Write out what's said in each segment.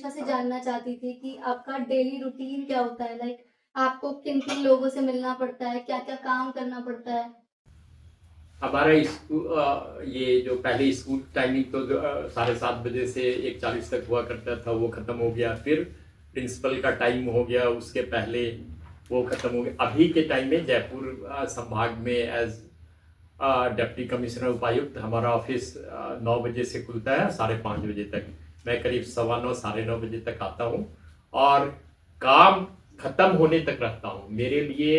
हमेशा से जानना चाहती थी कि आपका डेली रूटीन क्या होता है? लाइक आपको किन-किन लोगों से मिलना पड़ता है? क्या-क्या काम करना पड़ता है? हमारा ये जो पहले स्कूल टाइमिंग तो 7:30 बजे से 1:40 तक हुआ करता था, वो ख़त्म हो गया। फिर प्रिंसिपल का टाइम हो गया, उसके पहले वो ख़त्म हो गया। अभी के टाइम में जयपुर संभाग में एज डिप्टी कमिश्नर उपायुक्त हमारा ऑफिस 9 बजे से खुलता है 5:30 बजे तक। मैं करीब 9:15 9:30 बजे तक आता हूँ और काम खत्म होने तक रहता हूँ। मेरे लिए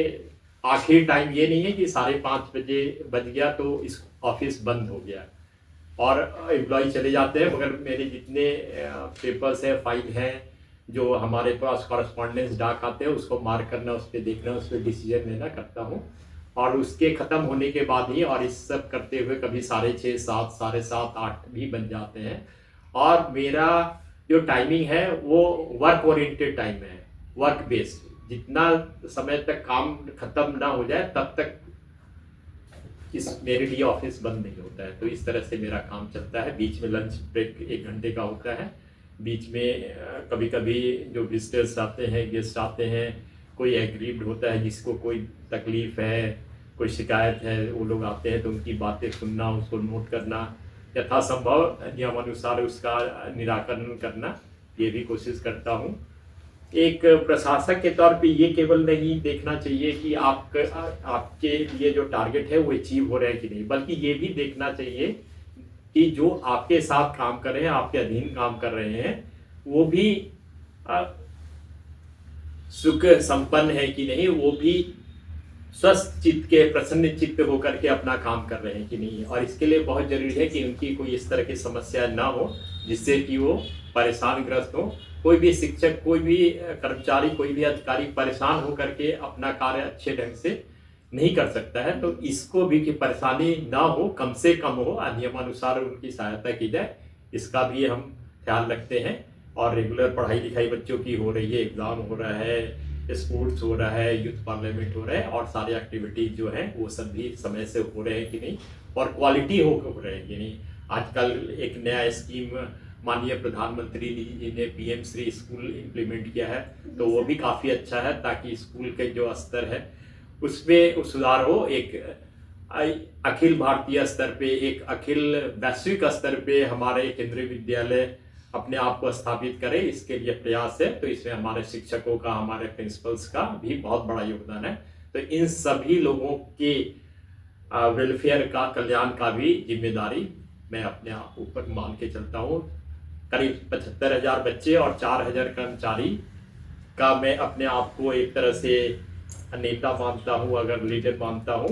आखिरी टाइम ये नहीं है कि 5:30 बजे बज गया तो इस ऑफिस बंद हो गया और एम्प्लॉय चले जाते हैं, मगर मेरे जितने पेपर्स हैं, फाइल हैं, जो हमारे पास कॉरेस्पॉन्डेंस डाक आते हैं, उसको मार्क करना, उस पर देखना, उस पर डिसीजन लेना करता हूँ। और उसके ख़त्म होने के बाद ही, और इस सब करते हुए कभी 6:30 7 7:30 8 भी बन जाते हैं। और मेरा जो टाइमिंग है वो वर्क ओरिएंटेड टाइम है, वर्क बेस्ड। जितना समय तक काम खत्म ना हो जाए तब तक इस मेरे लिए ऑफिस बंद नहीं होता है। तो इस तरह से मेरा काम चलता है। बीच में लंच ब्रेक 1 घंटे का होता है। बीच में कभी कभी जो विजिटर्स आते हैं, गेस्ट आते हैं, कोई एग्रीड होता है, जिसको कोई तकलीफ़ है, कोई शिकायत है, वो लोग आते हैं तो उनकी बातें सुनना, उसको नोट करना, यथासंभव नियमानुसार उसका निराकरण करना, ये भी कोशिश करता हूँ। एक प्रशासक के तौर पे ये केवल नहीं देखना चाहिए कि आपके लिए जो टारगेट है वो अचीव हो रहे हैं कि नहीं, बल्कि ये भी देखना चाहिए कि जो आपके साथ काम कर रहे हैं, आपके अधीन काम कर रहे हैं, वो भी अ, सुख संपन्न है कि नहीं, वो भी स्वस्थ चित्त के, प्रसन्न चित्त होकर के अपना काम कर रहे हैं कि नहीं। और इसके लिए बहुत जरूरी है कि उनकी कोई इस तरह की समस्या ना हो जिससे कि वो परेशान ग्रस्त हो। कोई भी शिक्षक, कोई भी कर्मचारी, कोई भी अधिकारी परेशान होकर के अपना कार्य अच्छे ढंग से नहीं कर सकता है। तो इसको भी कि परेशानी ना हो, कम से कम हो, नियमानुसार उनकी सहायता की जाए, इसका भी हम ख्याल रखते हैं। और रेगुलर पढ़ाई लिखाई बच्चों की हो रही है, एग्ज़ाम हो रहा है, स्पोर्ट्स हो रहा है, यूथ पार्लियामेंट हो रहा है, और सारे एक्टिविटीज़ जो हैं वो सब भी समय से हो रहे हैं कि नहीं, और क्वालिटी हो रहे हैं कि नहीं। आजकल एक नया स्कीम माननीय प्रधानमंत्री जी ने पीएम श्री स्कूल इम्प्लीमेंट किया है, तो जी वो सर। भी काफ़ी अच्छा है, ताकि स्कूल के जो स्तर है उसमें सुधार हो। एक अखिल भारतीय स्तर पे, एक अखिल वैश्विक स्तर पे हमारे केंद्रीय विद्यालय अपने आप को स्थापित करे, इसके लिए प्रयास है। तो इसमें हमारे शिक्षकों का, हमारे प्रिंसिपल्स का भी बहुत बड़ा योगदान है। तो इन सभी लोगों के वेलफेयर का, कल्याण का भी जिम्मेदारी मैं अपने आप ऊपर मान के चलता हूँ। करीब 75,000 बच्चे और 4,000 कर्मचारी का मैं अपने आप को एक तरह से नेता मानता हूँ, अगर लीडर मानता हूँ,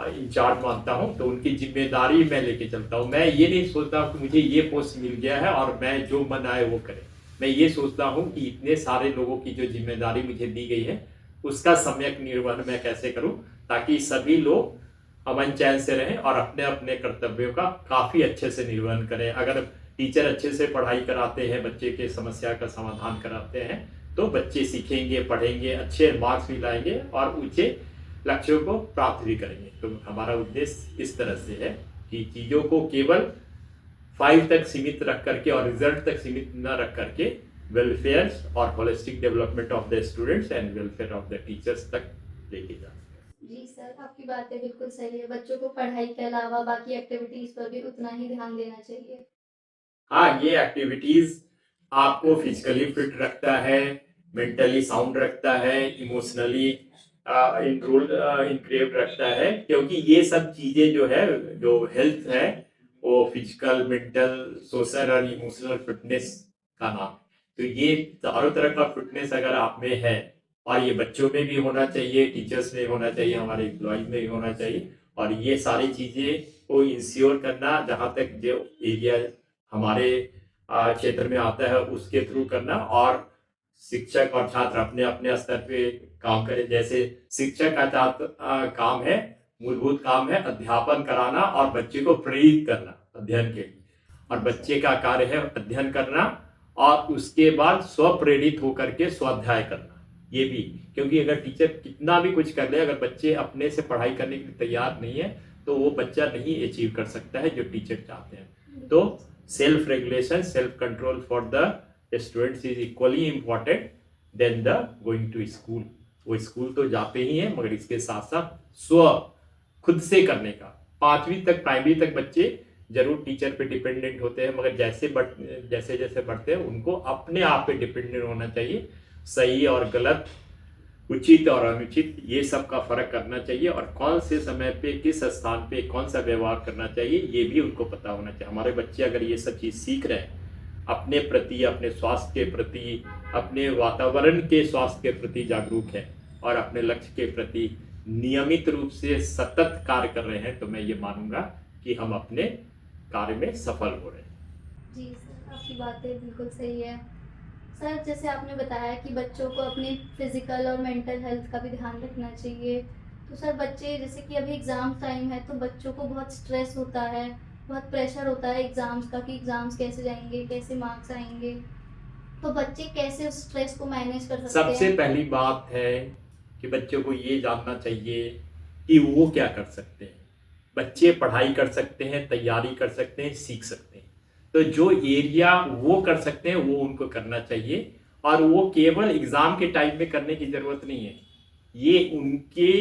इंचार्ज मानता हूँ, तो उनकी जिम्मेदारी मैं लेके चलता हूँ। मैं ये नहीं सोचता कि मुझे ये पोस्ट मिल गया है और मैं जो मन आए वो करें। मैं ये सोचता हूँ कि इतने सारे लोगों की जो जिम्मेदारी मुझे दी गई है, उसका सम्यक निर्वहन मैं कैसे करूँ, ताकि सभी लोग अमन चैन से रहें और अपने अपने कर्तव्यों का काफ़ी अच्छे से निर्वहन करें। अगर टीचर अच्छे से पढ़ाई कराते हैं, बच्चे के समस्या का समाधान कराते हैं, तो बच्चे सीखेंगे, पढ़ेंगे, अच्छे मार्क्स भी लाएंगे और ऊंचे लक्ष्यों को प्राप्त भी करेंगे। तो हमारा उद्देश्य इस तरह से है कि चीज़ों को केवल फाइल तक सीमित रख करके और रिजल्ट तक सीमित न रख करके वेलफेयर और holistic development of the students and welfare of the teachers तक लेके जा। जी सर, आपकी बातें बिल्कुल सही है। बच्चों को पढ़ाई के अलावा बाकी एक्टिविटीज़ पर भी उतना ही ध्यान देना चाहिए। हाँ, ये एक्टिविटीज आपको फिजिकली फिट रखता है, मेंटली साउंड रखता है, इमोशनली इंक्रेव रखता है, क्योंकि ये सब चीजें जो है, जो हेल्थ है, वो फिजिकल, मेंटल, सोशल और इमोशनल फिटनेस का नाम है। तो ये चारों तरह का फिटनेस अगर आप में है, और ये बच्चों में भी होना चाहिए, टीचर्स में होना चाहिए, हमारे एम्प्लॉयज में भी होना चाहिए। और ये सारी चीजें को इंश्योर करना, जहाँ तक जो एरिया हमारे क्षेत्र में आता है उसके थ्रू करना, और शिक्षक और छात्र अपने अपने स्तर पे काम करें। जैसे शिक्षक का काम है, मूलभूत काम है अध्यापन कराना और बच्चे को प्रेरित करना अध्ययन के लिए, और जी सर। बच्चे का कार्य है अध्ययन करना और उसके बाद स्व प्रेरित होकर के स्वाध्याय करना। ये भी, क्योंकि अगर टीचर कितना भी कुछ कर ले, अगर बच्चे अपने से पढ़ाई करने के लिए तैयार नहीं है, तो वो बच्चा नहीं अचीव कर सकता है जो टीचर चाहते हैं। तो self regulation, self control for the students is equally important then the going to school. वो स्कूल तो जाते ही हैं, मगर इसके साथ साथ खुद से करने का। 5वीं तक, प्राइमरी तक बच्चे जरूर टीचर पे डिपेंडेंट होते हैं, मगर जैसे जैसे बढ़ते हैं उनको अपने आप पे डिपेंडेंट होना चाहिए। सही और गलत, उचित और अनुचित, ये सब का फर्क करना चाहिए, और कौन से समय पे किस स्थान पे कौन सा व्यवहार करना चाहिए ये भी उनको पता होना चाहिए। हमारे बच्चे अगर ये सब चीज़ सीख रहे हैं, अपने प्रति, अपने स्वास्थ्य के प्रति, अपने वातावरण के स्वास्थ्य के प्रति जागरूक है, और अपने लक्ष्य के प्रति नियमित रूप से सतत कार्य कर रहे हैं, तो मैं ये मानूंगा कि हम अपने कार्य में सफल हो रहे हैं। जी सर, आपकी बातें बिल्कुल सही है। सर, जैसे आपने बताया कि बच्चों को अपनी फिजिकल और मेंटल हेल्थ का भी ध्यान रखना चाहिए। तो सर, बच्चे जैसे कि अभी एग्ज़ाम टाइम है, तो बच्चों को बहुत स्ट्रेस होता है, बहुत प्रेशर होता है एग्ज़ाम्स का, कि एग्ज़ाम्स कैसे जाएंगे, कैसे मार्क्स आएंगे। तो बच्चे कैसे उस स्ट्रेस को मैनेज कर सकते सबसे हैं? पहली बात है कि बच्चों को ये जानना चाहिए कि वो क्या कर सकते हैं। बच्चे पढ़ाई कर सकते हैं, तैयारी कर सकते हैं, सीख सकते हैं। तो जो एरिया वो कर सकते हैं वो उनको करना चाहिए, और वो केवल एग्जाम के टाइम में करने की जरूरत नहीं है। ये उनके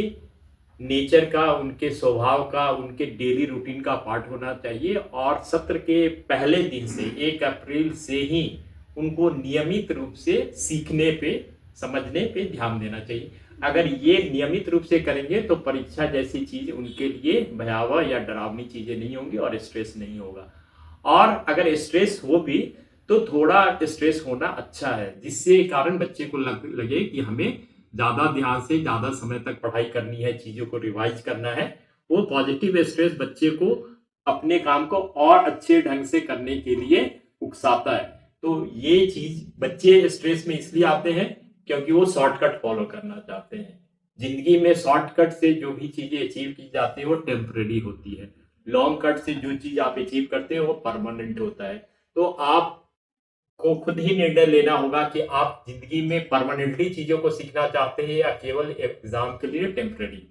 नेचर का, उनके स्वभाव का, उनके डेली रूटीन का पार्ट होना चाहिए, और सत्र के पहले दिन से 1 अप्रैल से ही उनको नियमित रूप से सीखने पे, समझने पे ध्यान देना चाहिए। अगर ये नियमित रूप से करेंगे तो परीक्षा जैसी चीज उनके लिए भयावह या डरावनी चीजें नहीं होंगी, और स्ट्रेस नहीं होगा। और अगर स्ट्रेस हो भी तो थोड़ा स्ट्रेस होना अच्छा है, जिससे कारण बच्चे को लगे कि हमें ज्यादा ध्यान से ज्यादा समय तक पढ़ाई करनी है, चीजों को रिवाइज करना है। वो पॉजिटिव स्ट्रेस बच्चे को अपने काम को और अच्छे ढंग से करने के लिए उकसाता है। तो ये चीज, बच्चे स्ट्रेस में इसलिए आते हैं क्योंकि वो शॉर्टकट फॉलो करना चाहते हैं। जिंदगी में शॉर्टकट से जो भी चीजें अचीव की जाती है वो टेम्परेरी होती है, लॉन्ग कट से जो चीज आप अचीव करते हो वो परमानेंट होता है। तो आप को खुद ही निर्णय लेना होगा कि आप जिंदगी में परमानेंटली चीजों को सीखना चाहते हैं या केवल एग्जाम के लिए टेम्परेरी।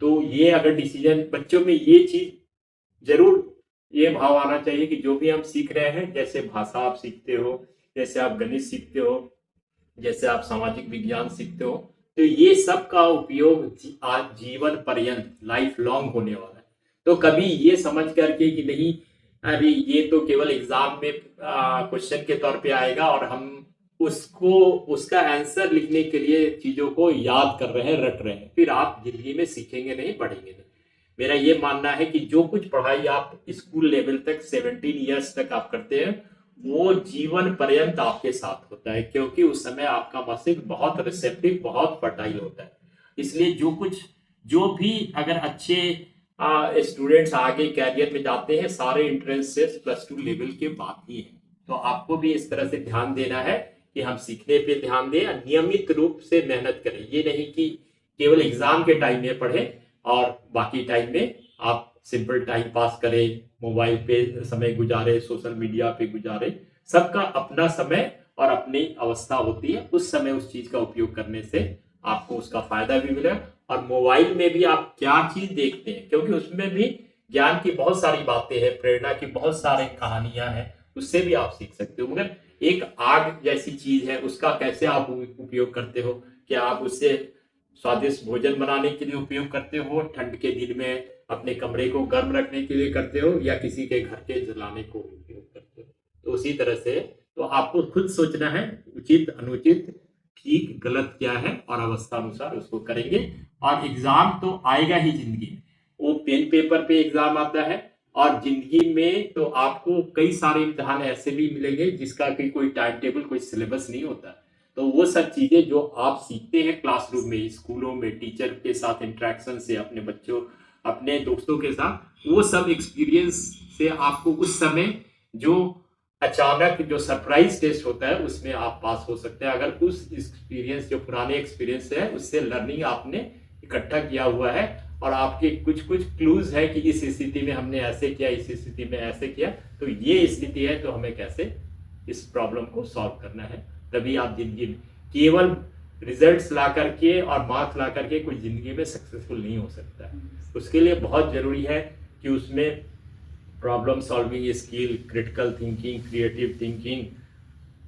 तो ये अगर डिसीजन, बच्चों में ये चीज जरूर, ये भाव आना चाहिए कि जो भी हम सीख रहे हैं, जैसे भाषा आप सीखते हो, जैसे आप गणित सीखते हो, जैसे आप सामाजिक विज्ञान सीखते हो, तो ये सब का उपयोग आज जीवन पर्यंत, लाइफ लॉन्ग होने वाला है। तो कभी ये समझ करके कि नहीं अभी ये तो केवल एग्जाम में क्वेश्चन के तौर पे आएगा और हम उसका आंसर लिखने के लिए चीजों को याद कर रहे हैं, रट रहे हैं, फिर आप जिंदगी में सीखेंगे नहीं, पढ़ेंगे नहीं। मेरा ये मानना है कि जो कुछ पढ़ाई आप स्कूल लेवल तक 17 ईयर्स तक आप करते हैं वो जीवन पर्यंत आपके साथ होता है, क्योंकि उस समय आपका मस्तिष्क बहुत रिसेप्टिव, बहुत फर्टाइल होता है। इसलिए जो भी अगर अच्छे स्टूडेंट्स आगे कैरियर में जाते हैं, सारे एंट्रेंस से +2 लेवल के बाद ही है। तो आपको भी इस तरह से ध्यान देना है कि हम सीखने पे ध्यान दें, नियमित रूप से मेहनत करें। ये नहीं कि केवल एग्जाम के टाइम में पढ़ें और बाकी टाइम में आप सिंपल टाइम पास करें, मोबाइल पे समय गुजारे, सोशल मीडिया पे गुजारे। सबका अपना समय और अपनी अवस्था होती है, उस समय उस चीज का उपयोग करने से आपको उसका फायदा भी मिलेगा। और मोबाइल में भी आप क्या चीज देखते हैं, क्योंकि उसमें भी ज्ञान की बहुत सारी बातें हैं, प्रेरणा की बहुत सारी कहानियां हैं, उससे भी आप सीख सकते हो। मगर एक आग जैसी चीज है, उसका कैसे आप उपयोग करते हो? क्या आप उससे स्वादिष्ट भोजन बनाने के लिए उपयोग करते हो, ठंड के दिन में अपने कमरे को गर्म रखने के लिए करते हो, या किसी के घर के जलाने को उपयोग करते हो? तो उसी तरह से तो आपको खुद सोचना है, उचित अनुचित, ठीक गलत क्या है, और अवस्था अनुसार उसको करेंगे। और एग्जाम तो आएगा ही जिंदगी में, वो पेन पेपर पे एग्जाम आता है, और जिंदगी में तो आपको कई सारे इम्तिहान ऐसे भी मिलेंगे जिसका कि कोई टाइम टेबल, कोई सिलेबस नहीं होता। तो वो सब चीजें जो आप सीखते हैं क्लासरूम में, स्कूलों में, टीचर के साथ इंटरेक्शन से, अपने बच्चों, अपने दोस्तों के साथ, वो सब एक्सपीरियंस से आपको उस समय जो अचानक जो सरप्राइज टेस्ट होता है उसमें आप पास हो सकते हैं, अगर उस एक्सपीरियंस, जो पुराने एक्सपीरियंस है, उससे लर्निंग आपने इकट्ठा किया हुआ है, और आपके कुछ क्लूज है कि इस स्थिति में हमने ऐसे किया, इस स्थिति में ऐसे किया, तो ये स्थिति है तो हमें कैसे इस प्रॉब्लम को सॉल्व करना है। तभी आप जिंदगी में केवल रिजल्ट्स ला करके और मार्क्स ला करके कोई जिंदगी में सक्सेसफुल नहीं हो सकता है। उसके लिए बहुत जरूरी है कि उसमें problem solving skill, critical thinking, creative thinking,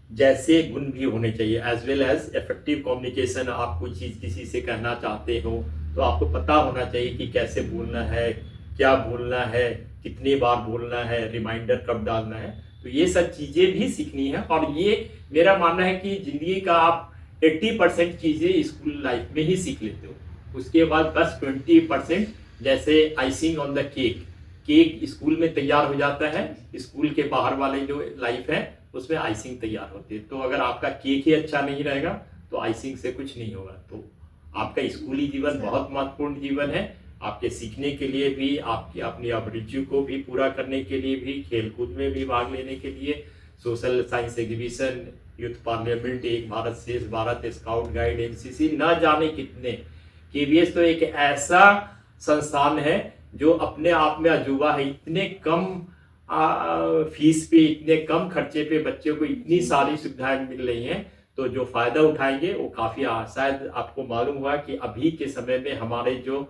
जैसे गुण भी होने चाहिए, as well as effective communication. आप कोई चीज़ किसी से कहना चाहते हो तो आपको पता होना चाहिए कि कैसे बोलना है, क्या बोलना है, कितनी बार बोलना है, रिमाइंडर कब डालना है। तो ये सब चीज़ें भी सीखनी है, और ये मेरा मानना है कि ज़िंदगी का आप 80% चीज़ें स्कूल लाइफ में ही सीख लेते हो। उसके बाद बस 20% जैसे icing on the cake, cake school में तैयार हो जाता है, स्कूल के बाहर वाले जो लाइफ है उसमें आइसिंग तैयार होती है। तो अगर आपका केक ही अच्छा नहीं रहेगा तो आइसिंग से कुछ नहीं होगा। तो आपका स्कूली जीवन बहुत महत्वपूर्ण जीवन है, आपके सीखने के लिए भी, आपकी अपनी अभिरुचि को भी पूरा करने के लिए भी, खेलकूद में भी भाग लेने के लिए, social science exhibition, youth parliament, एक भारत श्रेष्ठ भारत, स्काउट गाइड, एनसीसी, न जाने कितने। केवीएस तो एक ऐसा संस्थान है जो अपने आप में अजूबा है। इतने कम फीस पे, इतने कम खर्चे पे बच्चों को इतनी सारी सुविधाएं मिल रही हैं, तो जो फायदा उठाएंगे वो काफी। शायद आपको मालूम हुआ कि अभी के समय में हमारे जो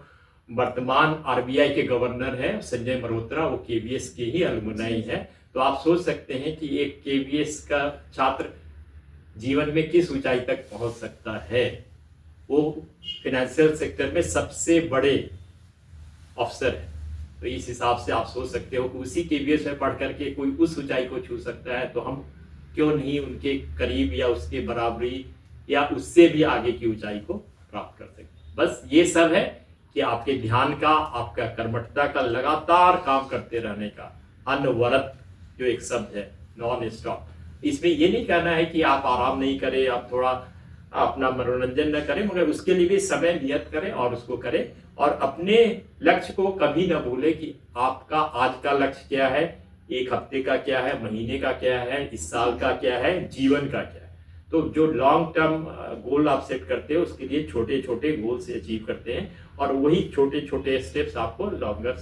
वर्तमान आरबीआई के गवर्नर हैं संजय मल्होत्रा, वो केवीएस के ही अलुमनाई है। तो आप सोच सकते हैं कि एक केवीएस का छात्र जीवन में किस ऊंचाई तक पहुंच सकता है। वो फाइनेंशियल सेक्टर में सबसे बड़े अफसर है। तो इस हिसाब से आप सोच सकते हो कि उसी केवीएस में पढ़ करके कोई उस ऊंचाई को छू सकता है, तो हम क्यों नहीं उनके करीब या उसके बराबरी या उससे भी आगे की ऊंचाई को प्राप्त कर सकते। बस ये सब है कि आपके ध्यान का, आपका कर्मठता का, लगातार काम करते रहने का, अनवरत जो एक शब्द है, नॉन स्टॉप। इसमें ये नहीं कहना है कि आप आराम नहीं करें, आप थोड़ा अपना मनोरंजन न करें, मगर उसके लिए भी समय नियत करें और उसको करें। और अपने लक्ष्य को कभी न भूलें कि आपका आज का लक्ष्य क्या है, एक हफ्ते का क्या है, महीने का क्या है, इस साल का क्या है, जीवन का क्या है। तो जो लॉन्ग टर्म गोल आप सेट करते हो उसके लिए छोटे छोटे गोल से अचीव करते हैं, और वही छोटे छोटे स्टेप्स आपको लॉन्गर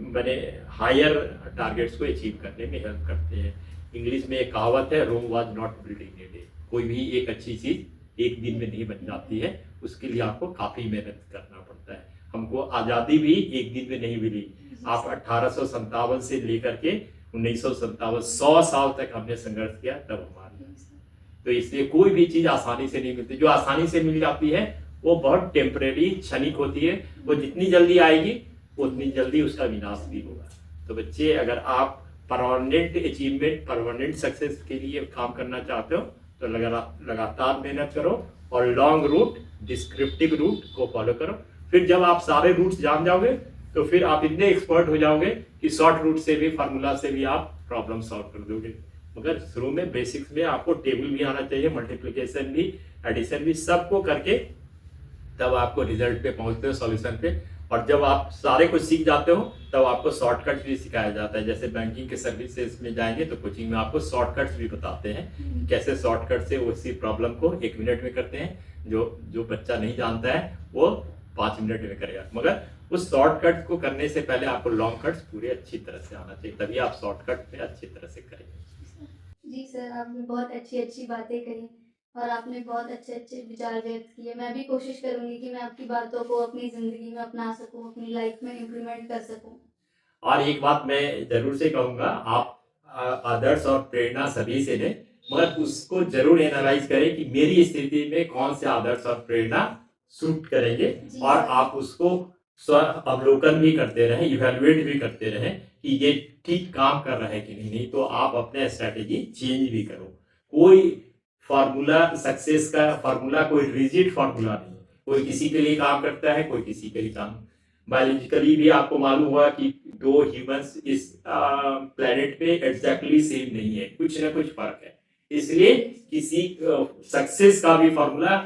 मैंने हायर टारगेट्स को अचीव करने में हेल्प करते हैं। इंग्लिश में एक कहावत है, Rome was not build in a day. कोई भी एक अच्छी चीज एक दिन में नहीं बन जाती है, उसके लिए आपको काफी मेहनत करना पड़ता है। हमको आजादी भी एक दिन में नहीं मिली। आप 1857 से लेकर के 1957 100 साल तक हमने संघर्ष किया, तब हमारे। तो इसलिए कोई भी चीज आसानी से नहीं मिलती। जो आसानी से मिल जाती है वो बहुत टेम्परेरी, क्षणिक होती है। वो जितनी जल्दी आएगी उतनी जल्दी उसका विनाश भी होगा। तो बच्चे, अगर आप परमानेंट अचीवमेंट, परमानेंट सक्सेस के लिए काम करना चाहते हो तो लगातार मेहनत करो, और लॉन्ग रूट, डिस्क्रिप्टिव रूट को फॉलो करो। फिर जब आप सारे रूट्स जान जाओगे तो फिर आप इतने एक्सपर्ट हो जाओगे कि शॉर्ट रूट से भी, फार्मूला से भी आप प्रॉब्लम सॉल्व कर दोगे। मगर शुरू में बेसिक्स में आपको टेबल भी आना चाहिए, मल्टीप्लिकेशन भी, एडिशन भी, सबको करके तब आपको रिजल्ट पे पहुंचते हो, सॉल्यूशन पे। और जब आप सारे कुछ सीख जाते हो तब आपको शॉर्टकट भी सिखाया जाता है। जैसे बैंकिंग के सर्विसेज में जाएंगे तो कोचिंग में आपको शॉर्टकट्स भी बताते हैं, कैसे शॉर्टकट से उसी प्रॉब्लम को 1 मिनट में करते हैं। जो बच्चा नहीं जानता है वो 5 मिनट में करेगा, मगर उस शॉर्टकट को करने से पहले आपको लॉन्ग कट्स पूरे अच्छी तरह से आना चाहिए, तभी आप शॉर्टकट में अच्छी तरह से करेंगे। जी सर, आपने बहुत अच्छी अच्छी बातें कही और आपने बहुत अच्छे अच्छे विचार व्यक्त किए। मैं भी कोशिश करूंगी कि मैं आपकी बातों को अपनी ज़िंदगी में अपना सकूं, अपनी लाइफ में इम्प्लीमेंट कर सकूं। और एक बात मैं जरूर से कहूंगा, आप आदर्श और प्रेरणा सभी से लें, मगर उसको जरूर एनालाइज करें कि मेरी स्थिति में कौन से आदर्श और प्रेरणा सूट करेंगे, और आप उसको स्व अवलोकन भी करते रहें, इवेल्युएट भी करते रहें कि ये ठीक काम कर रहा है कि नहीं। तो आप अपने स्ट्रैटेजी चेंज भी करो। कोई फार्मूला, सक्सेस का फार्मूला कोई रिजिड फार्मूला नहीं, कोई किसी के लिए काम करता है, कोई किसी के लिए काम। बायोलॉजिकली भी आपको मालूम हुआ कि 2 ह्यूमंस इस प्लेनेट पे एग्जैक्टली सेम नहीं है, कुछ ना कुछ फर्क है। इसलिए किसी सक्सेस का भी फॉर्मूला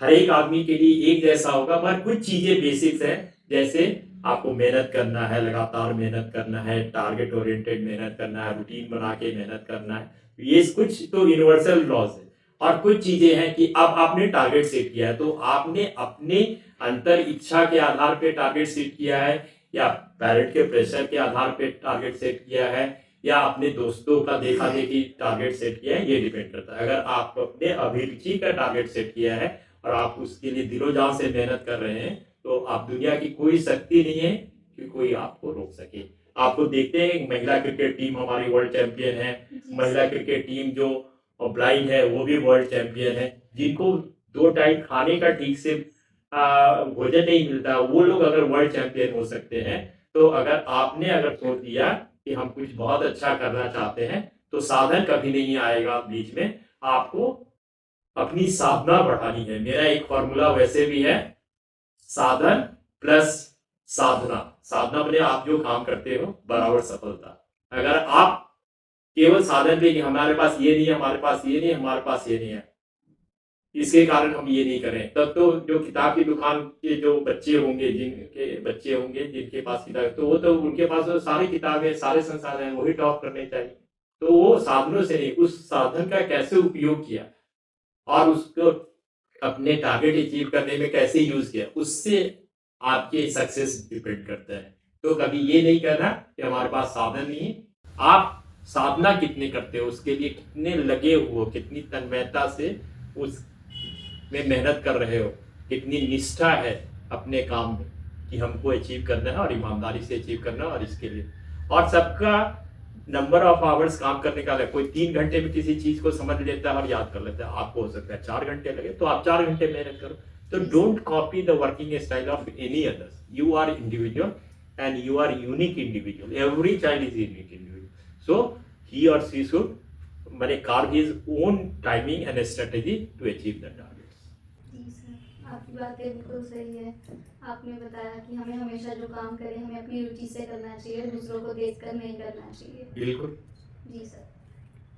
हर एक आदमी के लिए एक जैसा होगा, पर कुछ चीजें बेसिक्स है। जैसे आपको मेहनत करना है, लगातार मेहनत करना है, टारगेट ओरिएंटेड मेहनत करना है, रूटीन बना के मेहनत करना है, ये कुछ तो यूनिवर्सल लॉज है। और कुछ चीजें हैं कि अब आपने टारगेट सेट किया है तो आपने अपने अंतर इच्छा के आधार पे टारगेट सेट किया है, या पेरेंट के प्रेशर के आधार पे टारगेट सेट किया है, या अपने दोस्तों का देखा देखी टारगेट सेट किया है, ये डिपेंड करता है। अगर आप अपने अभिरुचि का टारगेट सेट किया है और आप उसके लिए दिलो जान से मेहनत कर रहे हैं, तो आप दुनिया की कोई शक्ति नहीं है कि कोई आपको रोक सके। आपको देखते हैं महिला क्रिकेट टीम हमारी वर्ल्ड चैंपियन है, महिला क्रिकेट टीम जो और ब्लाइंड है वो भी वर्ल्ड चैंपियन है, जिनको 2 टाइम खाने का ठीक से भोजन नहीं मिलता, वो लोग अगर वर्ल्ड चैंपियन हो सकते हैं, तो अगर आपने अगर सोच लिया कि हम कुछ बहुत अच्छा करना चाहते हैं, तो साधन कभी नहीं आएगा बीच में। आपको अपनी साधना बढ़ानी है। मेरा एक फॉर्मूला वैसे भी है, साधन प्लस साधना। साधना मैंने आप जो काम करते हो बराबर सफलता। अगर आप केवल साधन पे कि हमारे पास ये नहीं है, हमारे पास ये नहीं है, हमारे पास ये नहीं है, इसके कारण हम ये नहीं करें, तब तो जो किताब की दुकान के जो बच्चे होंगे, जिनके पास किताब, तो वो तो उनके पास तो सारी किताबें, सारे संसाधन हैं, वही टॉप करने चाहिए। तो वो साधनों से नहीं, उस साधन का कैसे उपयोग किया और उसको अपने टारगेट अचीव करने में कैसे यूज किया, उससे आपके सक्सेस डिपेंड करता है। तो कभी ये नहीं कहना कि हमारे पास साधन नहीं है। आप साधना कितने करते हो, उसके लिए कितने लगे हो, कितनी तन्मयता से उस में मेहनत कर रहे हो, कितनी निष्ठा है अपने काम में कि हमको अचीव करना है और ईमानदारी से अचीव करना है। और इसके लिए और सबका नंबर ऑफ आवर्स काम करने का है। कोई 3 घंटे में किसी चीज को समझ लेता है और याद कर लेता है, आपको हो सकता है 4 घंटे लगे, तो आप 4 घंटे मेहनत करो। तो don't copy the working style of any others. You are individual and you are unique individual. Every child is unique individual, so he और शी शुड मैंने carve his own timing and strategy to achieve the targets. जी sir, आपकी बातें बिल्कुल सही है। आपने बताया कि हमें हमेशा जो काम करें हमें अपनी रुचि से करना चाहिए, दूसरों को देखकर नहीं करना चाहिए। बिल्कुल। जी सर।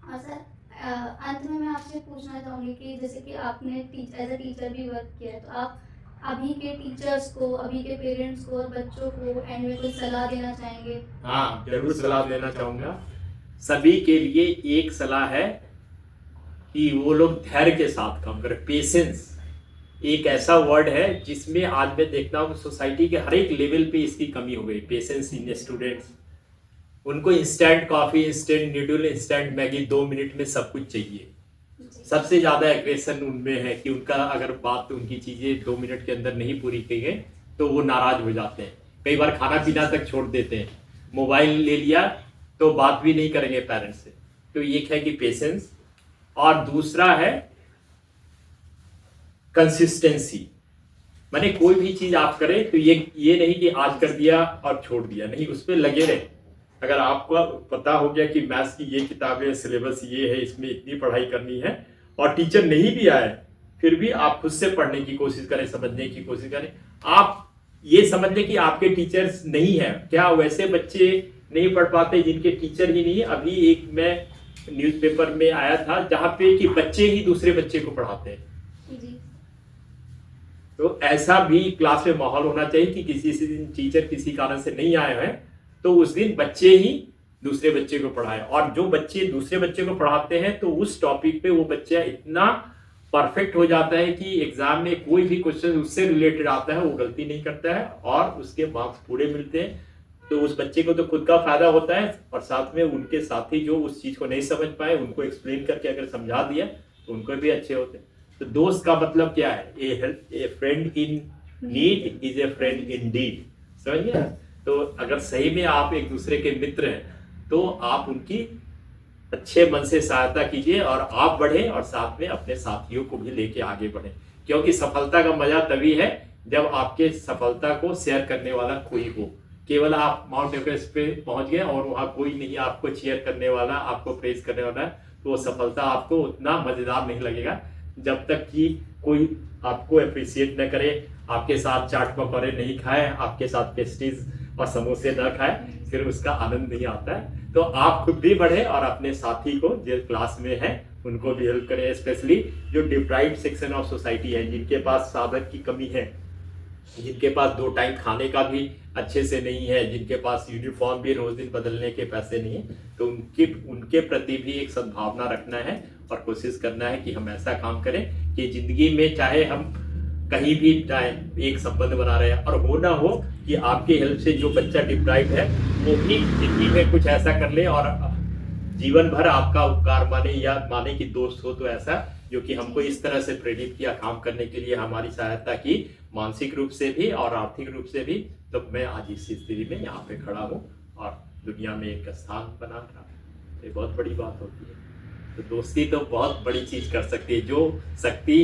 और सर अंत में मैं आपसे पूछना चाहूँगी कि जैसे कि आपने एज अ टीचर भी वर्क किया है, तो आप अभी के टीचर्स को, अभी के पेरेंट्स को और बच्चों को एंड में कोई सलाह देना चाहेंगे? हाँ, जरूर सलाह देना चाहूंगा। सभी के लिए एक सलाह है कि वो लोग धैर्य के साथ काम करें। पेशेंस एक ऐसा वर्ड है जिसमें आज मैं देखता हूँ सोसाइटी के हर एक लेवल पे इसकी कमी हो गई। पेशेंस इन स्टूडेंट्स, उनको instant coffee, instant noodle, instant Maggi, 2 minute में सब कुछ चाहिए। सबसे ज्यादा एग्रेशन उनमें है कि उनका अगर बात, उनकी चीजें 2 मिनट के अंदर नहीं पूरी की गई तो वो नाराज हो जाते हैं। कई बार खाना पीना तक छोड़ देते हैं, मोबाइल ले लिया तो बात भी नहीं करेंगे पेरेंट्स से। तो एक है कि पेशेंस, और दूसरा है कंसिस्टेंसी। माने कोई भी चीज आप करें तो ये नहीं कि आज कर दिया और छोड़ दिया, नहीं, उस पर लगे रहे। अगर आपको पता हो गया कि मैथ्स की ये किताबें, सिलेबस ये है, इसमें इतनी पढ़ाई करनी है, और टीचर नहीं भी आए फिर भी आप खुद से पढ़ने की कोशिश करें, समझने की कोशिश करें। आप ये समझ लें कि आपके टीचर्स नहीं है क्या, वैसे बच्चे नहीं पढ़ पाते जिनके टीचर ही नहीं है। अभी एक मैं न्यूज़पेपर में आया था जहां पे कि बच्चे ही दूसरे बच्चे को पढ़ाते हैं। तो ऐसा भी क्लास में माहौल होना चाहिए कि किसी दिन टीचर किसी कारण से नहीं आए हैं तो उस दिन बच्चे ही दूसरे बच्चे को पढ़ाए। और जो बच्चे दूसरे बच्चे को पढ़ाते हैं तो उस टॉपिक पे वो बच्चा इतना परफेक्ट हो जाता है कि एग्जाम में कोई भी क्वेश्चन उससे रिलेटेड आता है वो गलती नहीं करता है और उसके मार्क्स पूरे मिलते हैं। तो उस बच्चे को तो खुद का फायदा होता है और साथ में उनके साथी जो उस चीज को नहीं समझ पाए उनको एक्सप्लेन करके अगर समझा दिया तो उनको भी अच्छे होते हैं। तो दोस्त का मतलब क्या है, a friend in need is a friend in deed. समझिए। तो अगर सही में आप एक दूसरे के मित्र हैं तो आप उनकी अच्छे मन से सहायता कीजिए और आप बढ़े और साथ में अपने साथियों को भी लेके आगे बढ़े। क्योंकि सफलता का मजा तभी है जब आपके सफलता को शेयर करने वाला कोई हो। केवल आप माउंट एवरेस्ट पे पहुंच गए और वहां कोई नहीं आपको चीयर करने वाला, आपको प्रेज करने वाला, तो सफलता आपको उतना मजेदार नहीं लगेगा जब तक कि कोई आपको अप्रिशिएट न करे, आपके साथ चाट पकौड़े नहीं खाए, आपके साथ पेस्ट्रीज और समोसे न खाए, फिर उसका आनंद नहीं आता है। तो आप खुद भी बढ़े और अपने साथी को जो क्लास में है उनको भी हेल्प करें। स्पेशली जो डिप्राइव्ड सेक्शन ऑफ सोसाइटी है, जिनके पास साधन की कमी है, जिनके पास 2 टाइम खाने का भी अच्छे से नहीं है, जिनके पास यूनिफॉर्म भी रोज दिन बदलने के पैसे नहीं है, तो उनके प्रति भी एक सद्भावना रखना है और कोशिश करना है कि हम ऐसा काम करें कि जिंदगी में चाहे हम कहीं भी जाए एक संबंध बना रहे हैं। और वो ना हो कि आपके हेल्प से जो बच्चा डिप्राइव्ड है वो भी जिंदगी में कुछ ऐसा कर ले और जीवन भर आपका उपकार माने या माने कि दोस्त हो, तो ऐसा जो कि हमको इस तरह से प्रेरित किया काम करने के लिए, हमारी सहायता की मानसिक रूप से भी और आर्थिक रूप से भी। तो मैं आज इस स्थिति में यहाँ पे खड़ा हूँ और दुनिया में एक स्थान बना रहा, ये बहुत बड़ी बात होती है। तो दोस्ती तो बहुत बड़ी चीज कर सकती है। जो शक्ति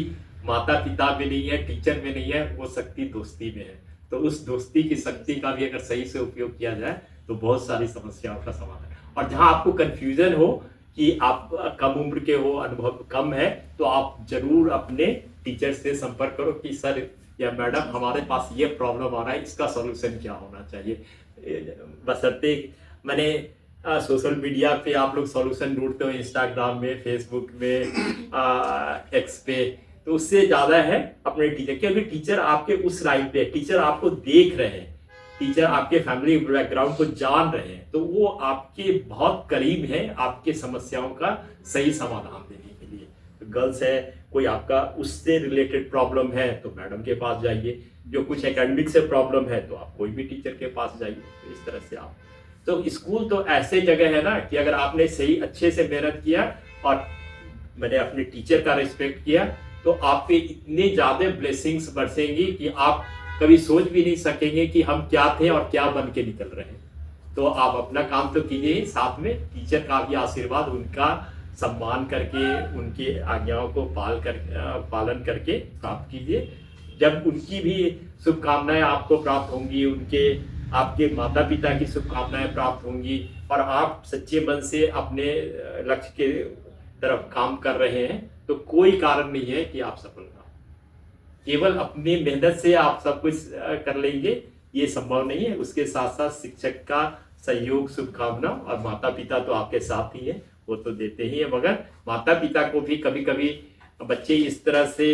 माता पिता में नहीं है, टीचर में नहीं है, वो शक्ति दोस्ती में है। तो उस दोस्ती की शक्ति का भी अगर सही से उपयोग किया जाए तो बहुत सारी समस्याओं का समाधान। और जहां आपको कंफ्यूजन हो कि आप कम उम्र के हो, अनुभव कम है, तो आप जरूर अपने टीचर से संपर्क करो कि सर या मैडम हमारे पास ये प्रॉब्लम आ रहा है, इसका सॉल्यूशन क्या होना चाहिए। बशर्ते मैंने सोशल मीडिया पे आप लोग सॉल्यूशन ढूंढते हो, इंस्टाग्राम में, फेसबुक में, एक्स पे, तो उससे ज्यादा है अपने टीचर, क्योंकि टीचर आपके उस लाइन पे, टीचर आपको देख रहे हैं, टीचर आपके फैमिली बैकग्राउंड को जान रहे हैं, तो वो आपके बहुत करीब है आपके समस्याओं का सही समाधान देने के लिए। तो गर्ल्स है, कोई आपका उससे रिलेटेड प्रॉब्लम है तो मैडम के पास जाइए, जो कुछ एकेडमिक से प्रॉब्लम है तो आप कोई भी टीचर के पास जाइए। तो इस तरह से आप, तो स्कूल तो ऐसे जगह है ना कि अगर आपने सही अच्छे से मेहनत किया और मैंने अपने टीचर का रिस्पेक्ट किया तो आप पे इतने ज्यादा ब्लेसिंग्स बरसेंगी कि आप कभी सोच भी नहीं सकेंगे कि हम क्या थे और क्या बन के निकल रहे हैं। तो आप अपना काम तो कीजिए, साथ में टीचर का भी आशीर्वाद, उनका सम्मान करके, उनकी आज्ञाओं को पालन करके प्राप्त कीजिए। जब उनकी भी शुभकामनाएं आपको प्राप्त होंगी, उनके आपके माता पिता की शुभकामनाएं प्राप्त होंगी और आप सच्चे मन से अपने लक्ष्य के तरफ काम कर रहे हैं, तो कोई कारण नहीं है कि आप सफल ना हो। केवल अपनी मेहनत से आप सब कुछ कर लेंगे ये संभव नहीं है। उसके साथ साथ शिक्षक का सहयोग, शुभकामना, और माता पिता तो आपके साथ ही है, वो तो देते ही है, मगर माता पिता को भी कभी कभी बच्चे इस तरह से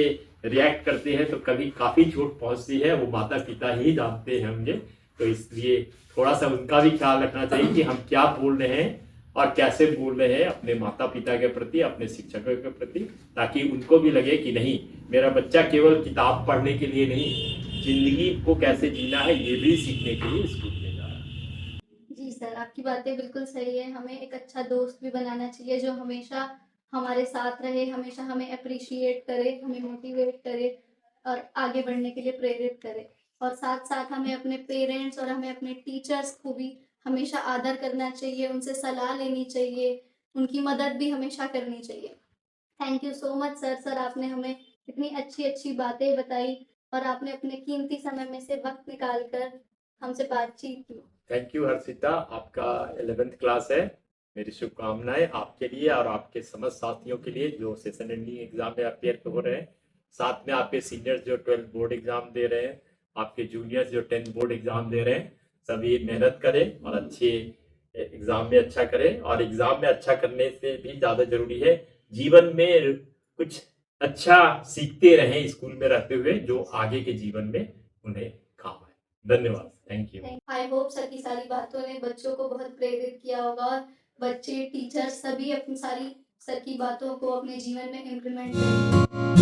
रिएक्ट करते हैं तो कभी काफी चोट पहुंचती है, वो माता पिता ही जानते होंगे। तो इसलिए थोड़ा सा उनका भी ख्याल रखना चाहिए कि हम क्या बोल रहे हैं और कैसे बोल रहे हैं अपने माता पिता के प्रति, अपने शिक्षकों के प्रति, ताकि उनको भी लगे कि नहीं, मेरा बच्चा केवल किताब पढ़ने के लिए नहीं, जिंदगी को कैसे जीना है ये भी सीखने के लिए स्कूल में जा रहा है। जी सर, आपकी बातें बिल्कुल सही है। हमें एक अच्छा दोस्त भी बनाना चाहिए जो हमेशा हमारे साथ रहे, हमेशा हमें एप्रिशिएट करे, हमें मोटिवेट करे और आगे बढ़ने के लिए प्रेरित करे। और साथ-साथ हमें अपने पेरेंट्स और हमें अपने टीचर्स को भी हमेशा आदर करना चाहिए, उनसे सलाह लेनी चाहिए, उनकी मदद भी हमेशा करनी चाहिए। Thank you so much sir. Sir, आपने हमें इतनी अच्छी-अच्छी बातें बताई और आपने अपने कीमती समय में से वक़्त निकाल कर हमसे बातचीत की। थैंक यू हर्षिता, आपका 11th क्लास है। मेरी शुभकामनाएं आपके लिए और आपके समस्त साथियों के लिए जो सेशन एंडिंग एग्जाम में अपेयर हो रहे हैं, साथ में आपके सीनियर्स जो 12th बोर्ड एग्जाम दे रहे हैं, आपके जूनियर्स जो 10th बोर्ड एग्जाम दे रहे हैं, सभी मेहनत करें और अच्छे एग्जाम में अच्छा करें। और एग्जाम में अच्छा करने से भी ज्यादा जरूरी है जीवन में कुछ अच्छा सीखते रहें स्कूल में रहते हुए, जो आगे के जीवन में उन्हें काम आए। धन्यवाद, thank you. I hope sir की सारी बातों ने बच्चों को बहुत प्रेरित किया होगा और बच्चे, टीचर्स सभी अपनी सारी सर की बातों को अपने जीवन में इम्प्लीमेंट करें।